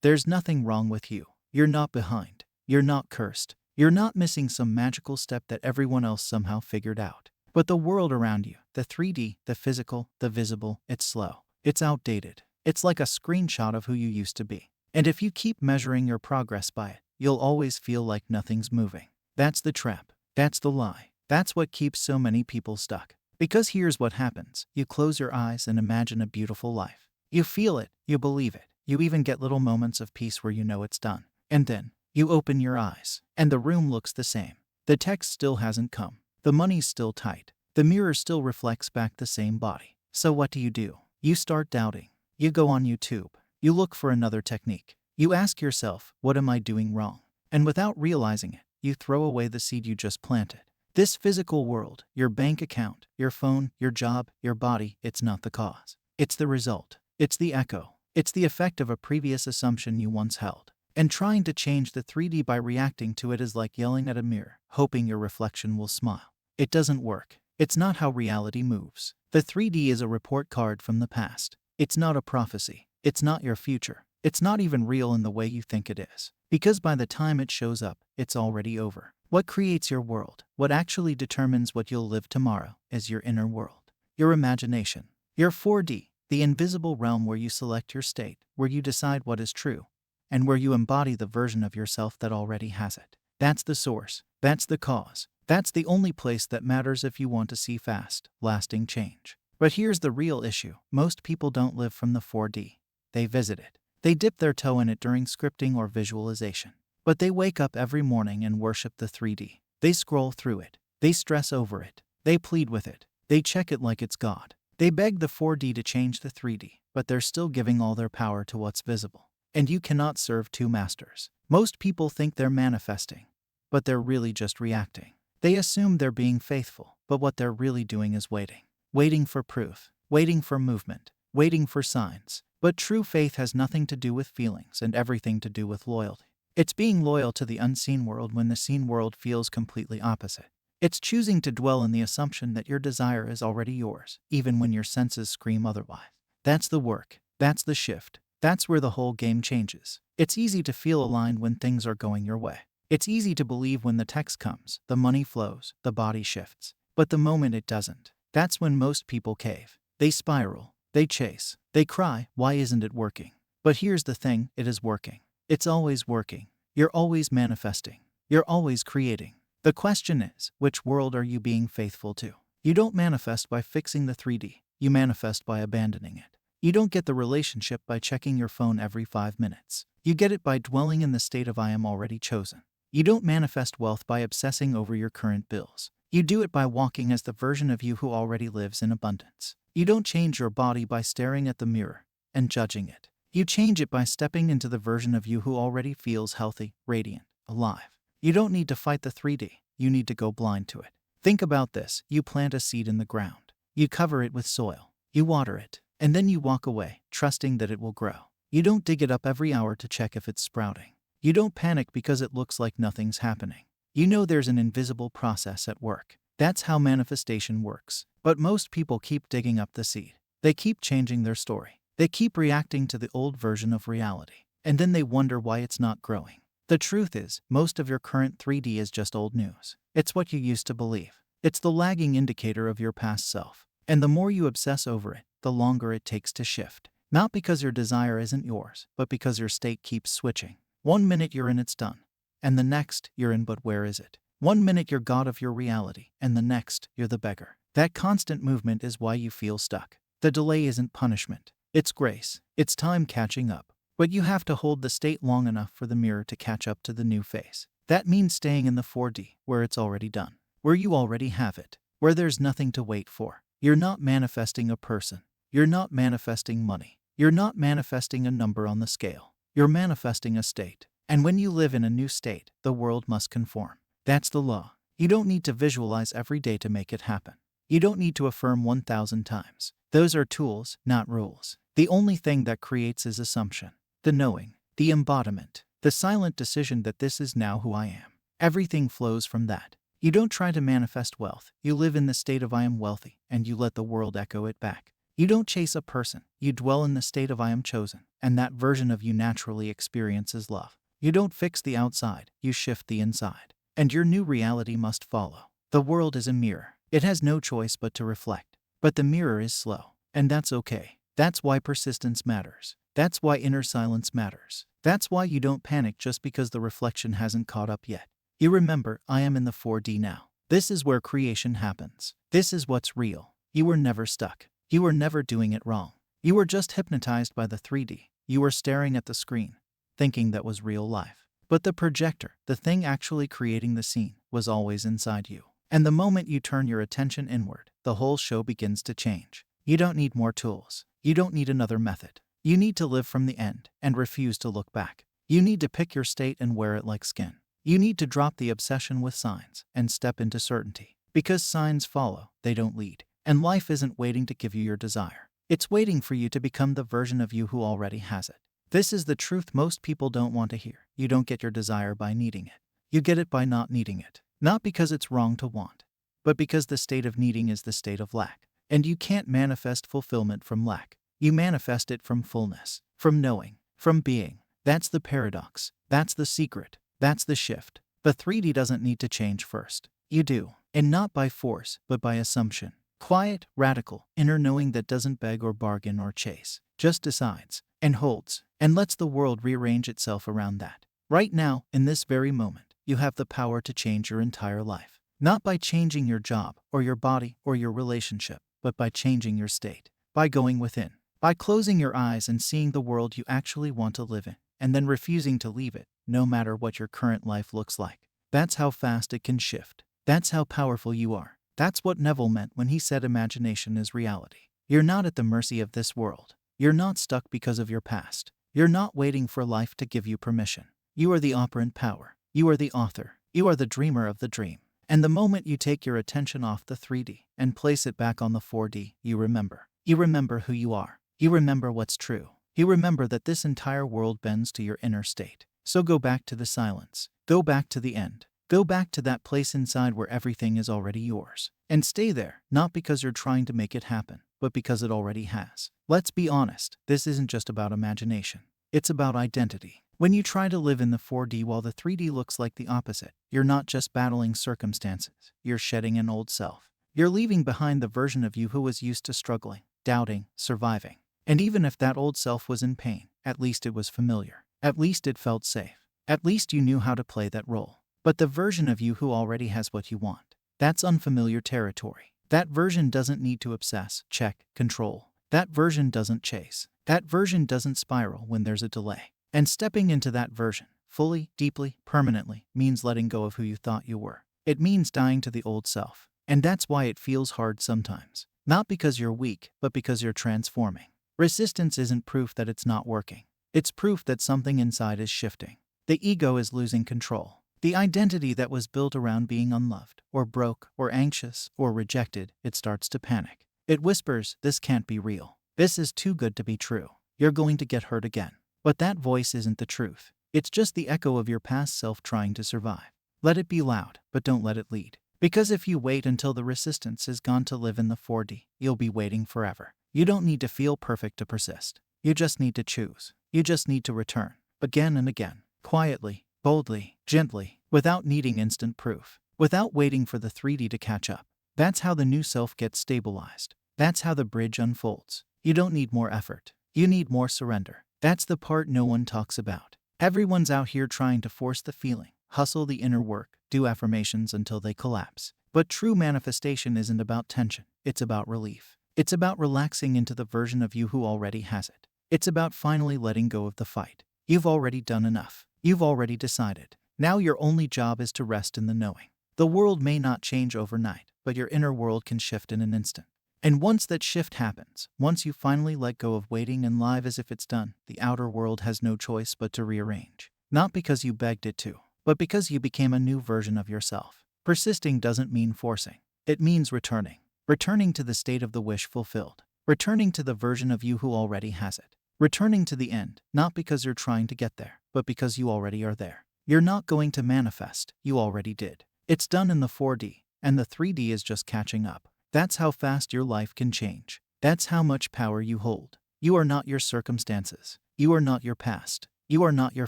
There's nothing wrong with you. You're not behind. You're not cursed. You're not missing some magical step that everyone else somehow figured out. But the world around you, the 3D, the physical, the visible, it's slow. It's outdated. It's like a screenshot of who you used to be. And if you keep measuring your progress by it, you'll always feel like nothing's moving. That's the trap. That's the lie. That's what keeps so many people stuck. Because here's what happens. You close your eyes and imagine a beautiful life. You feel it. You believe it. You even get little moments of peace where you know it's done. And then, you open your eyes, and the room looks the same. The text still hasn't come. The money's still tight. The mirror still reflects back the same body. So what do? You start doubting. You go on YouTube. You look for another technique. You ask yourself, what am I doing wrong? And without realizing it, you throw away the seed you just planted. This physical world, your bank account, your phone, your job, your body, it's not the cause. It's the result. It's the echo. It's the effect of a previous assumption you once held. And trying to change the 3D by reacting to it is like yelling at a mirror, hoping your reflection will smile. It doesn't work. It's not how reality moves. The 3D is a report card from the past. It's not a prophecy. It's not your future. It's not even real in the way you think it is. Because by the time it shows up, it's already over. What creates your world, what actually determines what you'll live tomorrow, is your inner world. Your imagination. Your 4D, the invisible realm where you select your state, where you decide what is true, and where you embody the version of yourself that already has it. That's the source. That's the cause. That's the only place that matters if you want to see fast, lasting change. But here's the real issue. Most people don't live from the 4D. They visit it. They dip their toe in it during scripting or visualization. But they wake up every morning and worship the 3D. They scroll through it. They stress over it. They plead with it. They check it like it's God. They beg the 4D to change the 3D, but they're still giving all their power to what's visible. And you cannot serve two masters. Most people think they're manifesting, but they're really just reacting. They assume they're being faithful, but what they're really doing is waiting. Waiting for proof. Waiting for movement. Waiting for signs. But true faith has nothing to do with feelings and everything to do with loyalty. It's being loyal to the unseen world when the seen world feels completely opposite. It's choosing to dwell in the assumption that your desire is already yours, even when your senses scream otherwise. That's the work. That's the shift. That's where the whole game changes. It's easy to feel aligned when things are going your way. It's easy to believe when the text comes, the money flows, the body shifts. But the moment it doesn't, that's when most people cave. They spiral. They chase. They cry, why isn't it working? But here's the thing, it is working. It's always working. You're always manifesting. You're always creating. The question is, which world are you being faithful to? You don't manifest by fixing the 3D. You manifest by abandoning it. You don't get the relationship by checking your phone every 5 minutes. You get it by dwelling in the state of I am already chosen. You don't manifest wealth by obsessing over your current bills. You do it by walking as the version of you who already lives in abundance. You don't change your body by staring at the mirror and judging it. You change it by stepping into the version of you who already feels healthy, radiant, alive. You don't need to fight the 3D. You need to go blind to it. Think about this. You plant a seed in the ground. You cover it with soil. You water it. And then you walk away, trusting that it will grow. You don't dig it up every hour to check if it's sprouting. You don't panic because it looks like nothing's happening. You know there's an invisible process at work. That's how manifestation works. But most people keep digging up the seed. They keep changing their story. They keep reacting to the old version of reality. And then they wonder why it's not growing. The truth is, most of your current 3D is just old news. It's what you used to believe. It's the lagging indicator of your past self. And the more you obsess over it, the longer it takes to shift. Not because your desire isn't yours, but because your state keeps switching. 1 minute you're in, it's done. And the next, you're in, but where is it? 1 minute you're God of your reality, and the next, you're the beggar. That constant movement is why you feel stuck. The delay isn't punishment. It's grace. It's time catching up. But you have to hold the state long enough for the mirror to catch up to the new face. That means staying in the 4D, where it's already done. Where you already have it. Where there's nothing to wait for. You're not manifesting a person. You're not manifesting money. You're not manifesting a number on the scale. You're manifesting a state. And when you live in a new state, the world must conform. That's the law. You don't need to visualize every day to make it happen. You don't need to affirm 1,000 times. Those are tools, not rules. The only thing that creates is assumption. The knowing. The embodiment. The silent decision that this is now who I am. Everything flows from that. You don't try to manifest wealth. You live in the state of I am wealthy, and you let the world echo it back. You don't chase a person. You dwell in the state of I am chosen. and that version of you naturally experiences love. You don't fix the outside, you shift the inside. And your new reality must follow. The world is a mirror. It has no choice but to reflect. But the mirror is slow. And that's okay. That's why persistence matters. That's why inner silence matters. That's why you don't panic just because the reflection hasn't caught up yet. You remember, I am in the 4D now. This is where creation happens. This is what's real. You were never stuck. You were never doing it wrong. You were just hypnotized by the 3D. You were staring at the screen, thinking that was real life. But the projector, the thing actually creating the scene, was always inside you. And the moment you turn your attention inward, the whole show begins to change. You don't need more tools. You don't need another method. You need to live from the end and refuse to look back. You need to pick your state and wear it like skin. You need to drop the obsession with signs and step into certainty. Because signs follow, they don't lead. And life isn't waiting to give you your desire. It's waiting for you to become the version of you who already has it. This is the truth most people don't want to hear. You don't get your desire by needing it. You get it by not needing it. Not because it's wrong to want, but because the state of needing is the state of lack. And you can't manifest fulfillment from lack. You manifest it from fullness, from knowing, from being. That's the paradox. That's the secret. That's the shift. The 3D doesn't need to change first. You do. And not by force, but by assumption. Quiet, radical, inner knowing that doesn't beg or bargain or chase. Just decides, and holds, and lets the world rearrange itself around that. Right now, in this very moment, you have the power to change your entire life. Not by changing your job, or your body, or your relationship, but by changing your state. By going within. By closing your eyes and seeing the world you actually want to live in, and then refusing to leave it, no matter what your current life looks like. That's how fast it can shift. That's how powerful you are. That's what Neville meant when he said imagination is reality. You're not at the mercy of this world. You're not stuck because of your past. You're not waiting for life to give you permission. You are the operant power. You are the author. You are the dreamer of the dream. And the moment you take your attention off the 3D and place it back on the 4D, you remember. You remember who you are. You remember what's true. You remember that this entire world bends to your inner state. So go back to the silence. Go back to the end. Go back to that place inside where everything is already yours. And stay there, not because you're trying to make it happen, but because it already has. Let's be honest, this isn't just about imagination. It's about identity. When you try to live in the 4D while the 3D looks like the opposite, you're not just battling circumstances. You're shedding an old self. You're leaving behind the version of you who was used to struggling, doubting, surviving. And even if that old self was in pain, at least it was familiar. At least it felt safe. At least you knew how to play that role. But the version of you who already has what you want, that's unfamiliar territory. That version doesn't need to obsess, check, control. That version doesn't chase. That version doesn't spiral when there's a delay. And stepping into that version, fully, deeply, permanently, means letting go of who you thought you were. It means dying to the old self. And that's why it feels hard sometimes. Not because you're weak, but because you're transforming. Resistance isn't proof that it's not working. It's proof that something inside is shifting. The ego is losing control. The identity that was built around being unloved, or broke, or anxious, or rejected, it starts to panic. It whispers, this can't be real. This is too good to be true. You're going to get hurt again. But that voice isn't the truth. It's just the echo of your past self trying to survive. Let it be loud, but don't let it lead. Because if you wait until the resistance is gone to live in the 4D, you'll be waiting forever. You don't need to feel perfect to persist. You just need to choose. You just need to return. Again and again. Quietly, boldly, gently, without needing instant proof. Without waiting for the 3D to catch up. That's how the new self gets stabilized. That's how the bridge unfolds. You don't need more effort. You need more surrender. That's the part no one talks about. Everyone's out here trying to force the feeling, hustle the inner work, do affirmations until they collapse. But true manifestation isn't about tension. It's about relief. It's about relaxing into the version of you who already has it. It's about finally letting go of the fight. You've already done enough. You've already decided. Now your only job is to rest in the knowing. The world may not change overnight, but your inner world can shift in an instant. And once that shift happens, once you finally let go of waiting and live as if it's done, the outer world has no choice but to rearrange. Not because you begged it to, but because you became a new version of yourself. Persisting doesn't mean forcing. It means returning. Returning to the state of the wish fulfilled. Returning to the version of you who already has it. Returning to the end, not because you're trying to get there, but because you already are there. You're not going to manifest, you already did. It's done in the 4D, and the 3D is just catching up. That's how fast your life can change. That's how much power you hold. You are not your circumstances. You are not your past. You are not your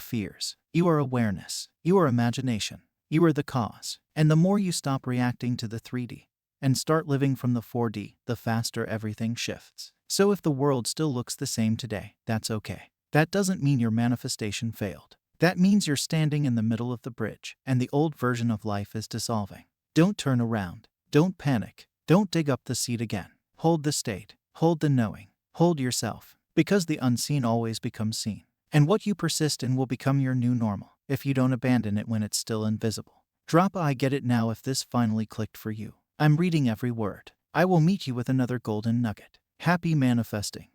fears. You are awareness. You are imagination. You are the cause. And the more you stop reacting to the 3D and start living from the 4D, the faster everything shifts. So if the world still looks the same today, that's okay. That doesn't mean your manifestation failed. That means you're standing in the middle of the bridge, and the old version of life is dissolving. Don't turn around. Don't panic. Don't dig up the seat again. Hold the state. Hold the knowing. Hold yourself. Because the unseen always becomes seen. And what you persist in will become your new normal, if you don't abandon it when it's still invisible. Drop I get it now if this finally clicked for you. I'm reading every word. I will meet you with another golden nugget. Happy manifesting.